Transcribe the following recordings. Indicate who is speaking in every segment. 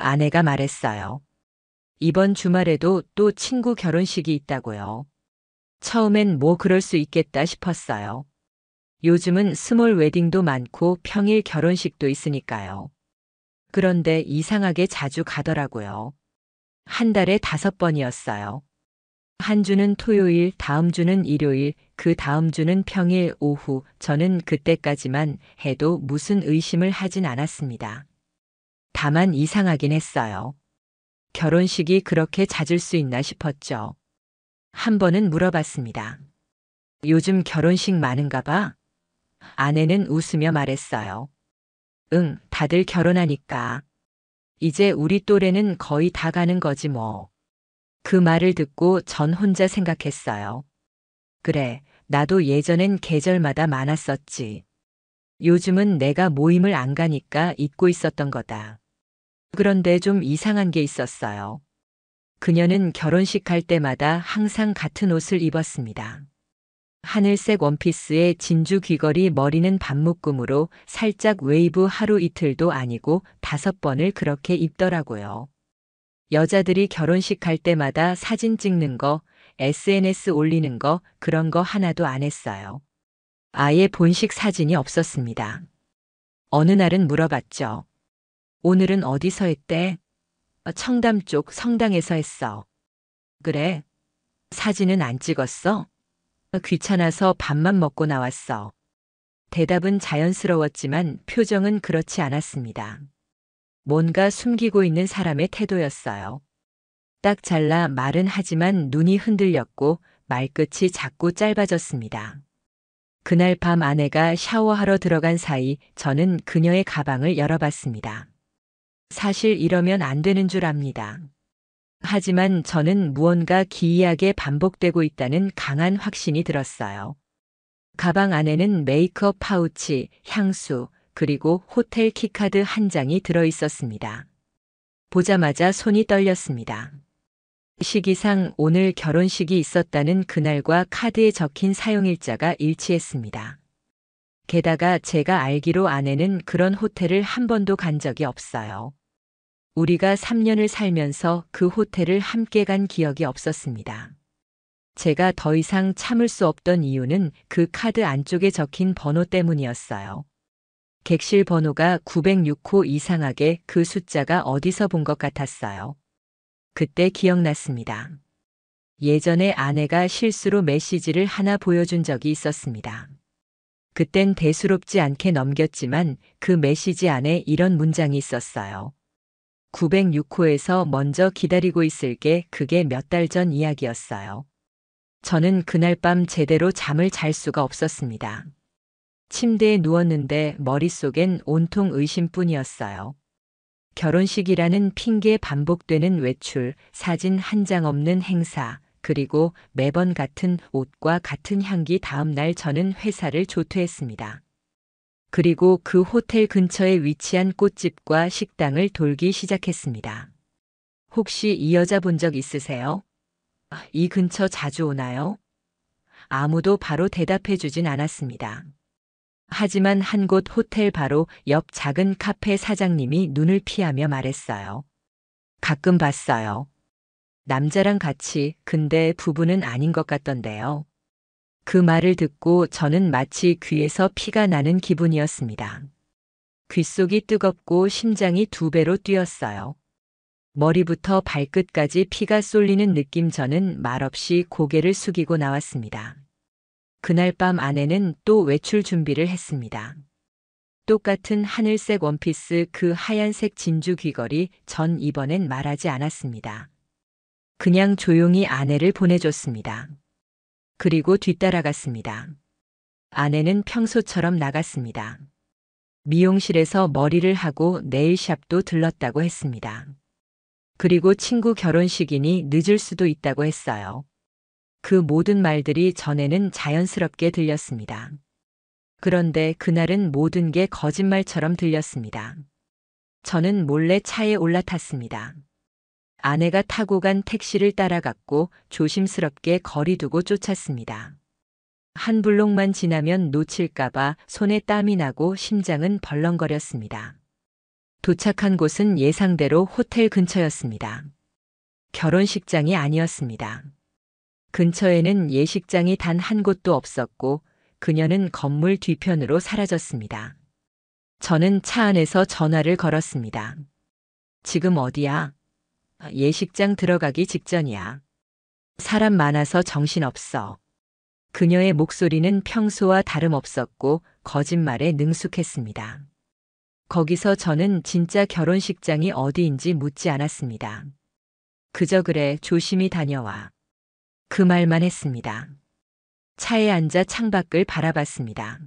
Speaker 1: 아내가 말했어요. 이번 주말에도 또 친구 결혼식이 있다고요. 처음엔 뭐 그럴 수 있겠다 싶었어요. 요즘은 스몰 웨딩도 많고 평일 결혼식도 있으니까요. 그런데 이상하게 자주 가더라고요. 한 달에 5번이었어요. 한 주는 토요일, 다음 주는 일요일, 그 다음 주는 평일 오후. 저는 그때까지만 해도 무슨 의심을 하진 않았습니다. 다만 이상하긴 했어요. 결혼식이 그렇게 잦을 수 있나 싶었죠. 한 번은 물어봤습니다. 요즘 결혼식 많은가 봐? 아내는 웃으며 말했어요. 응, 다들 결혼하니까. 이제 우리 또래는 거의 다 가는 거지 뭐. 그 말을 듣고 전 혼자 생각했어요. 그래, 나도 예전엔 계절마다 많았었지. 요즘은 내가 모임을 안 가니까 잊고 있었던 거다. 그런데 좀 이상한 게 있었어요. 그녀는 결혼식 갈 때마다 항상 같은 옷을 입었습니다. 하늘색 원피스에 진주 귀걸이, 머리는 반묶음으로 살짝 웨이브. 하루 이틀도 아니고 5번을 그렇게 입더라고요. 여자들이 결혼식 갈 때마다 사진 찍는 거, SNS 올리는 거, 그런 거 하나도 안 했어요. 아예 본식 사진이 없었습니다. 어느 날은 물어봤죠. 오늘은 어디서 했대? 청담 쪽 성당에서 했어. 그래? 사진은 안 찍었어? 귀찮아서 밥만 먹고 나왔어. 대답은 자연스러웠지만 표정은 그렇지 않았습니다. 뭔가 숨기고 있는 사람의 태도였어요. 딱 잘라 말은 하지만 눈이 흔들렸고 말끝이 자꾸 짧아졌습니다. 그날 밤 아내가 샤워하러 들어간 사이 저는 그녀의 가방을 열어봤습니다. 사실 이러면 안 되는 줄 압니다. 하지만 저는 무언가 기이하게 반복되고 있다는 강한 확신이 들었어요. 가방 안에는 메이크업 파우치, 향수, 그리고 호텔 키카드 한 장이 들어 있었습니다. 보자마자 손이 떨렸습니다. 시기상 오늘 결혼식이 있었다는 그날과 카드에 적힌 사용일자가 일치했습니다. 게다가 제가 알기로 아내는 그런 호텔을 한 번도 간 적이 없어요. 우리가 3년을 살면서 그 호텔을 함께 간 기억이 없었습니다. 제가 더 이상 참을 수 없던 이유는 그 카드 안쪽에 적힌 번호 때문이었어요. 객실 번호가 906호. 이상하게 그 숫자가 어디서 본 것 같았어요. 그때 기억났습니다. 예전에 아내가 실수로 메시지를 하나 보여준 적이 있었습니다. 그땐 대수롭지 않게 넘겼지만 그 메시지 안에 이런 문장이 있었어요. 906호에서 먼저 기다리고 있을게. 그게 몇 달 전 이야기였어요. 저는 그날 밤 제대로 잠을 잘 수가 없었습니다. 침대에 누웠는데 머릿속엔 온통 의심뿐이었어요. 결혼식이라는 핑계에 반복되는 외출, 사진 한 장 없는 행사, 그리고 매번 같은 옷과 같은 향기. 다음 날 저는 회사를 조퇴했습니다. 그리고 그 호텔 근처에 위치한 꽃집과 식당을 돌기 시작했습니다. 혹시 이 여자 본 적 있으세요? 이 근처 자주 오나요? 아무도 바로 대답해 주진 않았습니다. 하지만 한 곳 호텔 바로 옆 작은 카페 사장님이 눈을 피하며 말했어요. 가끔 봤어요. 남자랑 같이. 근데 부부는 아닌 것 같던데요. 그 말을 듣고 저는 마치 귀에서 피가 나는 기분이었습니다. 귓속이 뜨겁고 심장이 2배로 뛰었어요. 머리부터 발끝까지 피가 쏠리는 느낌. 저는 말없이 고개를 숙이고 나왔습니다. 그날 밤 아내는 또 외출 준비를 했습니다. 똑같은 하늘색 원피스, 그 하얀색 진주 귀걸이. 전 이번엔 말하지 않았습니다. 그냥 조용히 아내를 보내줬습니다. 그리고 뒤따라갔습니다. 아내는 평소처럼 나갔습니다. 미용실에서 머리를 하고 네일샵도 들렀다고 했습니다. 그리고 친구 결혼식이니 늦을 수도 있다고 했어요. 그 모든 말들이 전에는 자연스럽게 들렸습니다. 그런데 그날은 모든 게 거짓말처럼 들렸습니다. 저는 몰래 차에 올라탔습니다. 아내가 타고 간 택시를 따라갔고 조심스럽게 거리 두고 쫓았습니다. 한 블록만 지나면 놓칠까봐 손에 땀이 나고 심장은 벌렁거렸습니다. 도착한 곳은 예상대로 호텔 근처였습니다. 결혼식장이 아니었습니다. 근처에는 예식장이 단 한 곳도 없었고 그녀는 건물 뒤편으로 사라졌습니다. 저는 차 안에서 전화를 걸었습니다. 지금 어디야? 예식장 들어가기 직전이야. 사람 많아서 정신없어. 그녀의 목소리는 평소와 다름없었고 거짓말에 능숙했습니다. 거기서 저는 진짜 결혼식장이 어디인지 묻지 않았습니다. 그저 그래, 조심히 다녀와. 그 말만 했습니다. 차에 앉아 창밖을 바라봤습니다.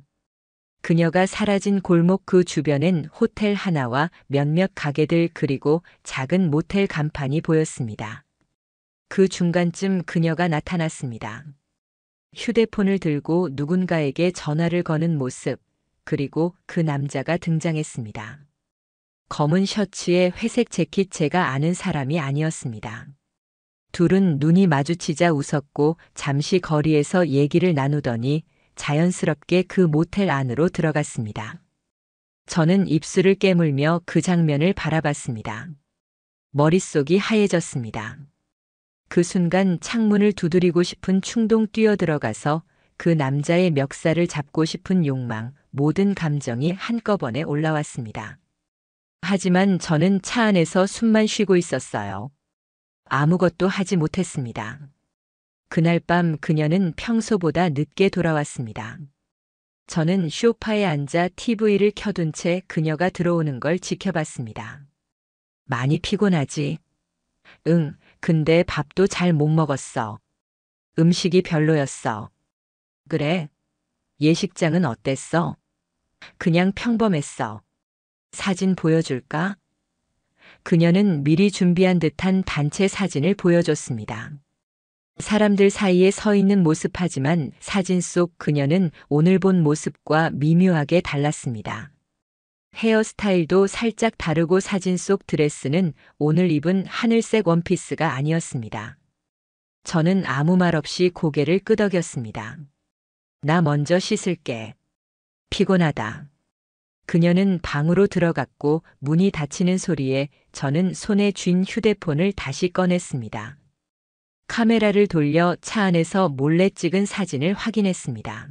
Speaker 1: 그녀가 사라진 골목 그 주변엔 호텔 하나와 몇몇 가게들 그리고 작은 모텔 간판이 보였습니다. 그 중간쯤 그녀가 나타났습니다. 휴대폰을 들고 누군가에게 전화를 거는 모습, 그리고 그 남자가 등장했습니다. 검은 셔츠에 회색 재킷, 제가 아는 사람이 아니었습니다. 둘은 눈이 마주치자 웃었고 잠시 거리에서 얘기를 나누더니 자연스럽게 그 모텔 안으로 들어갔습니다. 저는 입술을 깨물며 그 장면을 바라봤습니다. 머릿속이 하얘졌습니다. 그 순간 창문을 두드리고 싶은 충동, 뛰어들어가서 그 남자의 멱살을 잡고 싶은 욕망, 모든 감정이 한꺼번에 올라왔습니다. 하지만 저는 차 안에서 숨만 쉬고 있었어요. 아무것도 하지 못했습니다. 그날 밤 그녀는 평소보다 늦게 돌아왔습니다. 저는 소파에 앉아 TV를 켜둔 채 그녀가 들어오는 걸 지켜봤습니다. 많이 피곤하지? 응, 근데 밥도 잘 못 먹었어. 음식이 별로였어. 그래? 예식장은 어땠어? 그냥 평범했어. 사진 보여줄까? 그녀는 미리 준비한 듯한 단체 사진을 보여줬습니다. 사람들 사이에 서 있는 모습, 하지만 사진 속 그녀는 오늘 본 모습과 미묘하게 달랐습니다. 헤어스타일도 살짝 다르고 사진 속 드레스는 오늘 입은 하늘색 원피스가 아니었습니다. 저는 아무 말 없이 고개를 끄덕였습니다. 나 먼저 씻을게. 피곤하다. 그녀는 방으로 들어갔고 문이 닫히는 소리에 저는 손에 쥔 휴대폰을 다시 꺼냈습니다. 카메라를 돌려 차 안에서 몰래 찍은 사진을 확인했습니다.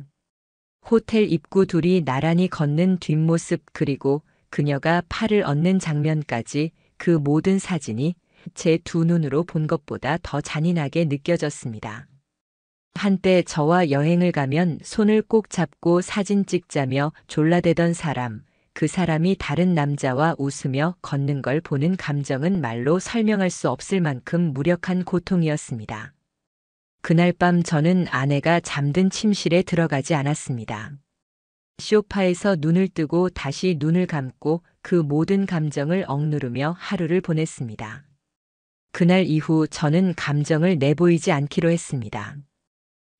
Speaker 1: 호텔 입구, 둘이 나란히 걷는 뒷모습, 그리고 그녀가 팔을 얹는 장면까지, 그 모든 사진이 제 두 눈으로 본 것보다 더 잔인하게 느껴졌습니다. 한때 저와 여행을 가면 손을 꼭 잡고 사진 찍자며 졸라대던 사람, 그 사람이 다른 남자와 웃으며 걷는 걸 보는 감정은 말로 설명할 수 없을 만큼 무력한 고통이었습니다. 그날 밤 저는 아내가 잠든 침실에 들어가지 않았습니다. 소파에서 눈을 뜨고 다시 눈을 감고 그 모든 감정을 억누르며 하루를 보냈습니다. 그날 이후 저는 감정을 내보이지 않기로 했습니다.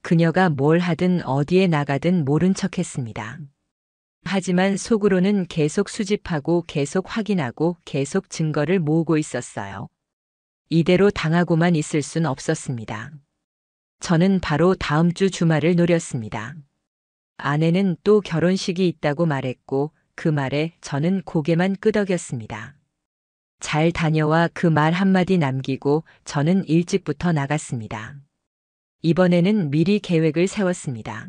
Speaker 1: 그녀가 뭘 하든 어디에 나가든 모른 척했습니다. 하지만 속으로는 계속 수집하고 계속 확인하고 계속 증거를 모으고 있었어요. 이대로 당하고만 있을 순 없었습니다. 저는 바로 다음 주 주말을 노렸습니다. 아내는 또 결혼식이 있다고 말했고 그 말에 저는 고개만 끄덕였습니다. 잘 다녀와, 그 말 한마디 남기고 저는 일찍부터 나갔습니다. 이번에는 미리 계획을 세웠습니다.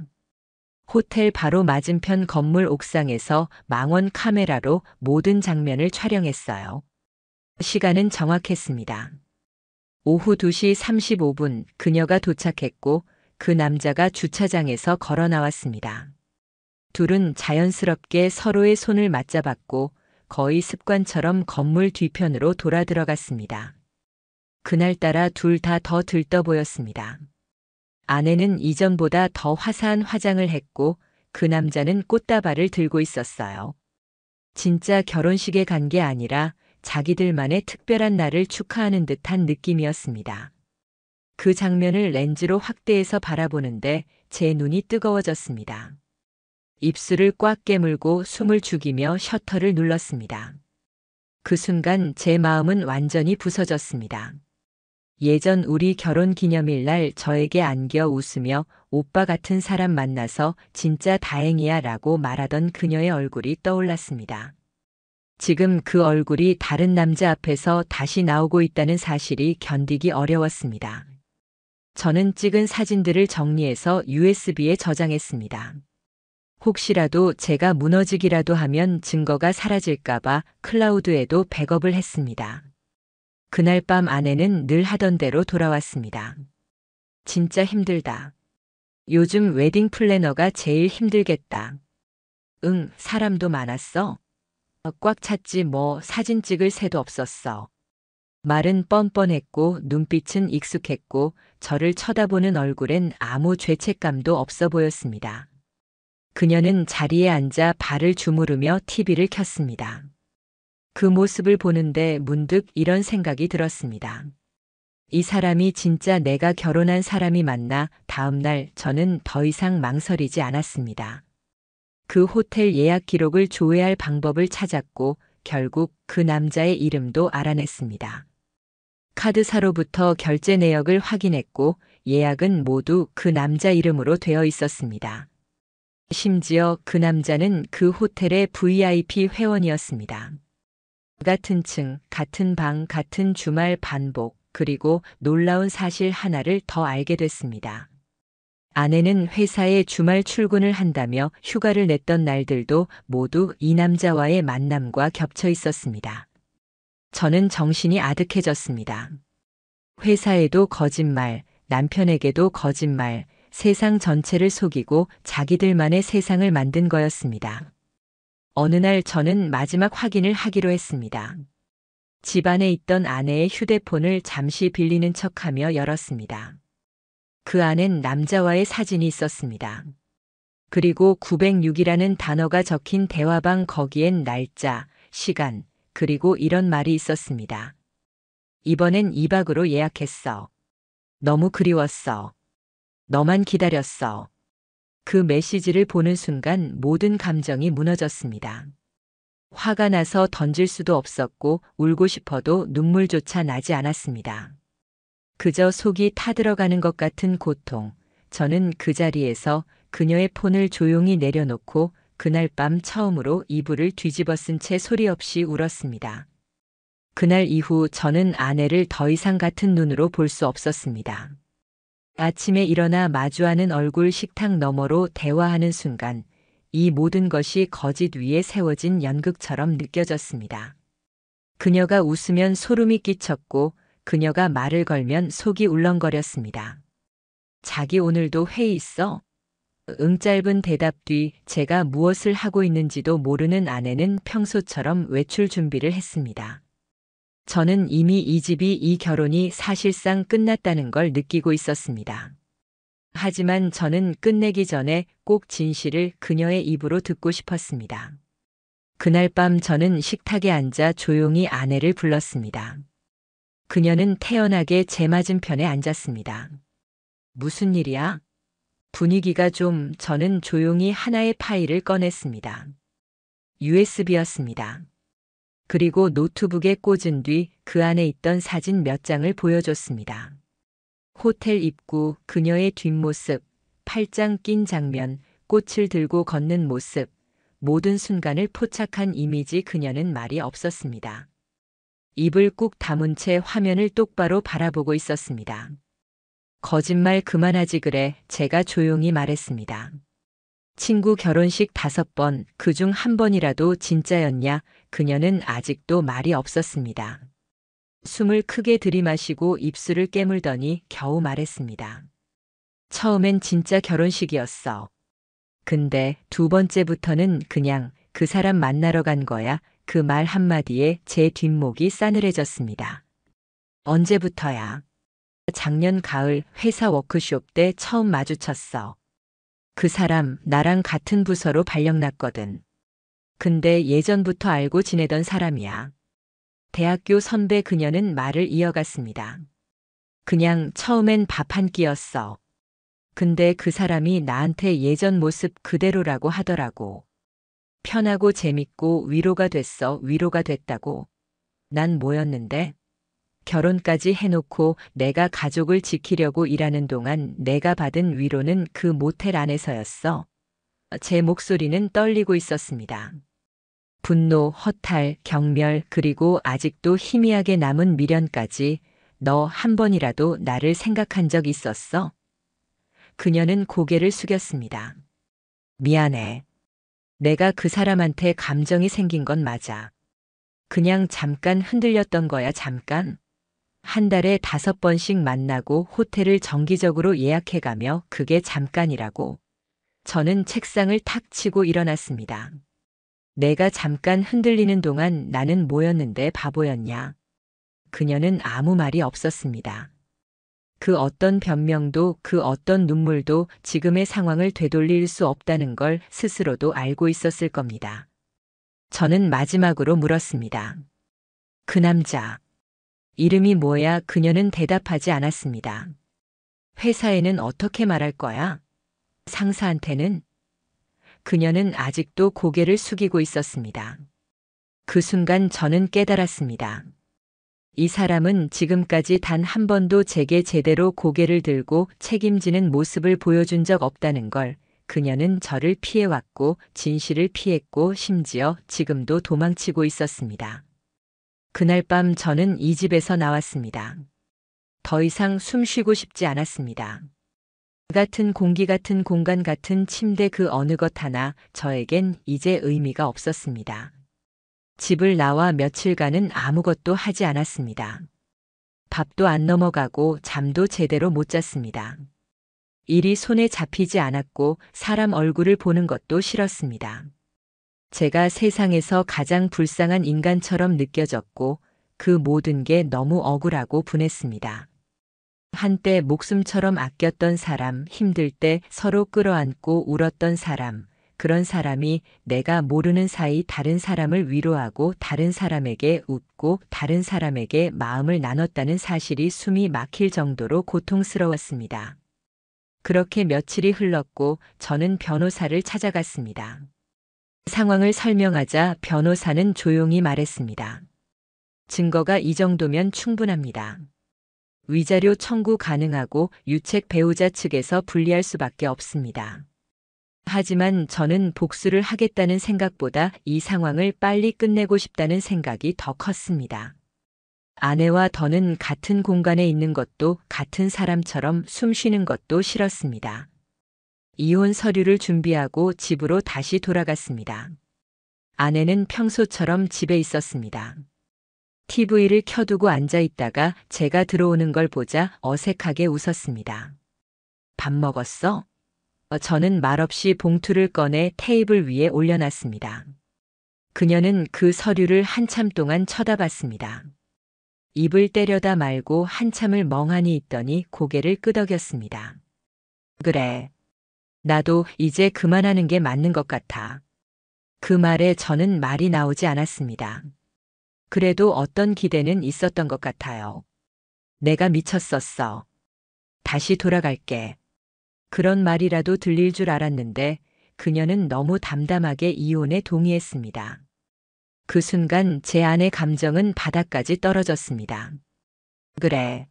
Speaker 1: 호텔 바로 맞은편 건물 옥상에서 망원 카메라로 모든 장면을 촬영했어요. 시간은 정확했습니다. 오후 2시 35분 그녀가 도착했고 그 남자가 주차장에서 걸어 나왔습니다. 둘은 자연스럽게 서로의 손을 맞잡았고 거의 습관처럼 건물 뒤편으로 돌아 들어갔습니다. 그날따라 둘 다 더 들떠 보였습니다. 아내는 이전보다 더 화사한 화장을 했고 그 남자는 꽃다발을 들고 있었어요. 진짜 결혼식에 간 게 아니라 자기들만의 특별한 날을 축하하는 듯한 느낌이었습니다. 그 장면을 렌즈로 확대해서 바라보는데 제 눈이 뜨거워졌습니다. 입술을 꽉 깨물고 숨을 죽이며 셔터를 눌렀습니다. 그 순간 제 마음은 완전히 부서졌습니다. 예전 우리 결혼 기념일 날 저에게 안겨 웃으며 오빠 같은 사람 만나서 진짜 다행이야 라고 말하던 그녀의 얼굴이 떠올랐습니다. 지금 그 얼굴이 다른 남자 앞에서 다시 나오고 있다는 사실이 견디기 어려웠습니다. 저는 찍은 사진들을 정리해서 USB에 저장했습니다. 혹시라도 제가 무너지기라도 하면 증거가 사라질까봐 클라우드에도 백업을 했습니다. 그날 밤 아내는 늘 하던 대로 돌아왔습니다. 진짜 힘들다. 요즘 웨딩 플래너가 제일 힘들겠다. 응, 사람도 많았어. 꽉 찼지 뭐 사진 찍을 새도 없었어. 말은 뻔뻔했고 눈빛은 익숙했고 저를 쳐다보는 얼굴엔 아무 죄책감도 없어 보였습니다. 그녀는 자리에 앉아 발을 주무르며 TV를 켰습니다. 그 모습을 보는데 문득 이런 생각이 들었습니다. 이 사람이 진짜 내가 결혼한 사람이 맞나? 다음 날 저는 더 이상 망설이지 않았습니다. 그 호텔 예약 기록을 조회할 방법을 찾았고 결국 그 남자의 이름도 알아냈습니다. 카드사로부터 결제 내역을 확인했고 예약은 모두 그 남자 이름으로 되어 있었습니다. 심지어 그 남자는 그 호텔의 VIP 회원이었습니다. 같은 층, 같은 방, 같은 주말 반복, 그리고 놀라운 사실 하나를 더 알게 됐습니다. 아내는 회사에 주말 출근을 한다며 휴가를 냈던 날들도 모두 이 남자와의 만남과 겹쳐 있었습니다. 저는 정신이 아득해졌습니다. 회사에도 거짓말, 남편에게도 거짓말, 세상 전체를 속이고 자기들만의 세상을 만든 거였습니다. 어느 날 저는 마지막 확인을 하기로 했습니다. 집 안에 있던 아내의 휴대폰을 잠시 빌리는 척하며 열었습니다. 그 안엔 남자와의 사진이 있었습니다. 그리고 906이라는 단어가 적힌 대화방 거기엔 날짜, 시간, 그리고 이런 말이 있었습니다. 이번엔 2박으로 예약했어. 너무 그리웠어. 너만 기다렸어. 그 메시지를 보는 순간 모든 감정이 무너졌습니다. 화가 나서 던질 수도 없었고 울고 싶어도 눈물조차 나지 않았습니다. 그저 속이 타들어가는 것 같은 고통. 저는 그 자리에서 그녀의 폰을 조용히 내려놓고 그날 밤 처음으로 이불을 뒤집어 쓴 채 소리 없이 울었습니다. 그날 이후 저는 아내를 더 이상 같은 눈으로 볼 수 없었습니다. 아침에 일어나 마주하는 얼굴 식탁 너머로 대화하는 순간 이 모든 것이 거짓 위에 세워진 연극처럼 느껴졌습니다. 그녀가 웃으면 소름이 끼쳤고 그녀가 말을 걸면 속이 울렁거렸습니다. 자기 오늘도 회의 있어? 응. 짧은 대답 뒤 제가 무엇을 하고 있는지도 모르는 아내는 평소처럼 외출 준비를 했습니다. 저는 이미 이 결혼이 사실상 끝났다는 걸 느끼고 있었습니다. 하지만 저는 끝내기 전에 꼭 진실을 그녀의 입으로 듣고 싶었습니다. 그날 밤 저는 식탁에 앉아 조용히 아내를 불렀습니다. 그녀는 태연하게 제 맞은편에 앉았습니다. 무슨 일이야? 분위기가 저는 조용히 하나의 파일을 꺼냈습니다. USB였습니다. 그리고 노트북에 꽂은 뒤 그 안에 있던 사진 몇 장을 보여줬습니다. 호텔 입구, 그녀의 뒷모습, 팔짱 낀 장면, 꽃을 들고 걷는 모습, 모든 순간을 포착한 이미지. 그녀는 말이 없었습니다. 입을 꾹 다문 채 화면을 똑바로 바라보고 있었습니다. 거짓말 그만하지 그래, 제가 조용히 말했습니다. 친구 결혼식 5번, 그중 1번이라도 진짜였냐? 그녀는 아직도 말이 없었습니다. 숨을 크게 들이마시고 입술을 깨물더니 겨우 말했습니다. 처음엔 진짜 결혼식이었어. 근데 2번째부터는 그냥 그 사람 만나러 간 거야. 그 말 한마디에 제 뒷목이 싸늘해졌습니다. 언제부터야? 작년 가을 회사 워크숍 때 처음 마주쳤어. 그 사람 나랑 같은 부서로 발령났거든. 근데 예전부터 알고 지내던 사람이야. 대학교 선배. 그녀는 말을 이어갔습니다. 그냥 처음엔 밥 한 끼였어. 근데 그 사람이 나한테 예전 모습 그대로라고 하더라고. 편하고 재밌고 위로가 됐어. 위로가 됐다고. 난 뭐였는데? 결혼까지 해놓고 내가 가족을 지키려고 일하는 동안 내가 받은 위로는 그 모텔 안에서였어. 제 목소리는 떨리고 있었습니다. 분노, 허탈, 경멸, 그리고 아직도 희미하게 남은 미련까지 너 한 번이라도 나를 생각한 적 있었어? 그녀는 고개를 숙였습니다. 미안해. 내가 그 사람한테 감정이 생긴 건 맞아. 그냥 잠깐 흔들렸던 거야, 잠깐. 한 달에 5번씩 만나고 호텔을 정기적으로 예약해가며 그게 잠깐이라고. 저는 책상을 탁 치고 일어났습니다. 내가 잠깐 흔들리는 동안 나는 뭐였는데 바보였냐. 그녀는 아무 말이 없었습니다. 그 어떤 변명도 그 어떤 눈물도 지금의 상황을 되돌릴 수 없다는 걸 스스로도 알고 있었을 겁니다. 저는 마지막으로 물었습니다. 그 남자. 이름이 뭐야? 그녀는 대답하지 않았습니다. 회사에는 어떻게 말할 거야? 상사한테는? 그녀는 아직도 고개를 숙이고 있었습니다. 그 순간 저는 깨달았습니다. 이 사람은 지금까지 단 한 번도 제게 제대로 고개를 들고 책임지는 모습을 보여준 적 없다는 걸. 그녀는 저를 피해왔고 진실을 피했고 심지어 지금도 도망치고 있었습니다. 그날 밤 저는 이 집에서 나왔습니다. 더 이상 숨 쉬고 싶지 않았습니다. 같은 공기 같은 공간 같은 침대 그 어느 것 하나 저에겐 이제 의미가 없었습니다. 집을 나와 며칠간은 아무것도 하지 않았습니다. 밥도 안 넘어가고 잠도 제대로 못 잤습니다. 일이 손에 잡히지 않았고 사람 얼굴을 보는 것도 싫었습니다. 제가 세상에서 가장 불쌍한 인간처럼 느껴졌고 그 모든 게 너무 억울하고 분했습니다. 한때 목숨처럼 아꼈던 사람, 힘들 때 서로 끌어안고 울었던 사람, 그런 사람이 내가 모르는 사이 다른 사람을 위로하고 다른 사람에게 웃고 다른 사람에게 마음을 나눴다는 사실이 숨이 막힐 정도로 고통스러웠습니다. 그렇게 며칠이 흘렀고 저는 변호사를 찾아갔습니다. 상황을 설명하자 변호사는 조용히 말했습니다. 증거가 이 정도면 충분합니다. 위자료 청구 가능하고 유책 배우자 측에서 불리할 수밖에 없습니다. 하지만 저는 복수를 하겠다는 생각보다 이 상황을 빨리 끝내고 싶다는 생각이 더 컸습니다. 아내와 더는 같은 공간에 있는 것도 같은 사람처럼 숨 쉬는 것도 싫었습니다. 이혼 서류를 준비하고 집으로 다시 돌아갔습니다. 아내는 평소처럼 집에 있었습니다. TV를 켜두고 앉아 있다가 제가 들어오는 걸 보자 어색하게 웃었습니다. 밥 먹었어? 저는 말없이 봉투를 꺼내 테이블 위에 올려놨습니다. 그녀는 그 서류를 한참 동안 쳐다봤습니다. 입을 때려다 말고 한참을 멍하니 있더니 고개를 끄덕였습니다. 그래. 나도 이제 그만하는 게 맞는 것 같아. 그 말에 저는 말이 나오지 않았습니다. 그래도 어떤 기대는 있었던 것 같아요. 내가 미쳤었어. 다시 돌아갈게. 그런 말이라도 들릴 줄 알았는데 그녀는 너무 담담하게 이혼에 동의했습니다. 그 순간 제 안의 감정은 바닥까지 떨어졌습니다. 그래.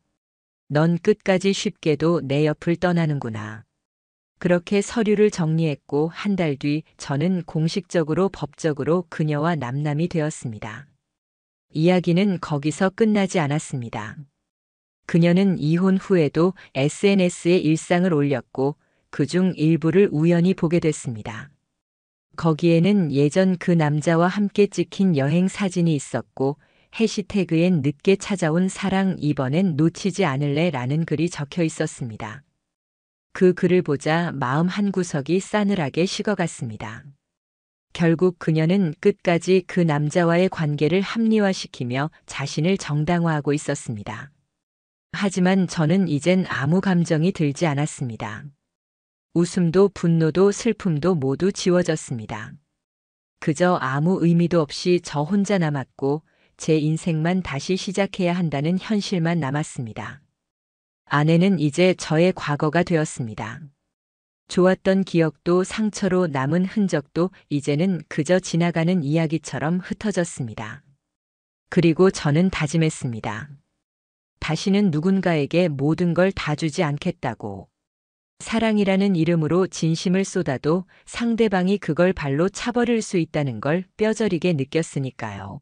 Speaker 1: 넌 끝까지 쉽게도 내 옆을 떠나는구나. 그렇게 서류를 정리했고 한 달 뒤 저는 공식적으로 법적으로 그녀와 남남이 되었습니다. 이야기는 거기서 끝나지 않았습니다. 그녀는 이혼 후에도 SNS에 일상을 올렸고 그중 일부를 우연히 보게 됐습니다. 거기에는 예전 그 남자와 함께 찍힌 여행 사진이 있었고 해시태그엔 늦게 찾아온 사랑 이번엔 놓치지 않을래 라는 글이 적혀 있었습니다. 그 글을 보자 마음 한구석이 싸늘하게 식어갔습니다. 결국 그녀는 끝까지 그 남자와의 관계를 합리화시키며 자신을 정당화하고 있었습니다. 하지만 저는 이젠 아무 감정이 들지 않았습니다. 웃음도 분노도 슬픔도 모두 지워졌습니다. 그저 아무 의미도 없이 저 혼자 남았고 제 인생만 다시 시작해야 한다는 현실만 남았습니다. 아내는 이제 저의 과거가 되었습니다. 좋았던 기억도 상처로 남은 흔적도 이제는 그저 지나가는 이야기처럼 흩어졌습니다. 그리고 저는 다짐했습니다. 다시는 누군가에게 모든 걸 다 주지 않겠다고. 사랑이라는 이름으로 진심을 쏟아도 상대방이 그걸 발로 차버릴 수 있다는 걸 뼈저리게 느꼈으니까요.